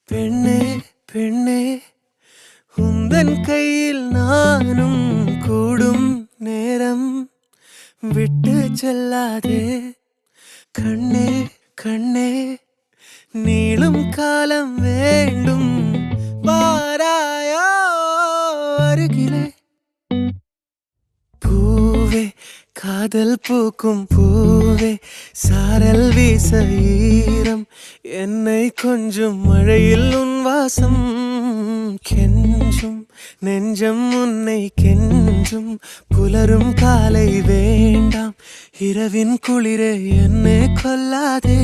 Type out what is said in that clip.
பெண்ணே பெண்ணே உந்தன் கையில் நானும் கூடும் நேரம் விட்டு செல்லாதே கண்ணே கண்ணே நீளும் காலம் வேண்டும் வாராயோ அருகிலே பூவே காதல் பூக்கும் பூவே சாரல் வீச ஈரம் என்னை கொஞ்சம் மழையில் உன் வாசம் கெஞ்சும் நெஞ்சம் உன்னை கெஞ்சும் புலரும் காலை வேண்டாம் இரவின் குளிரே என்னை கொல்லாதே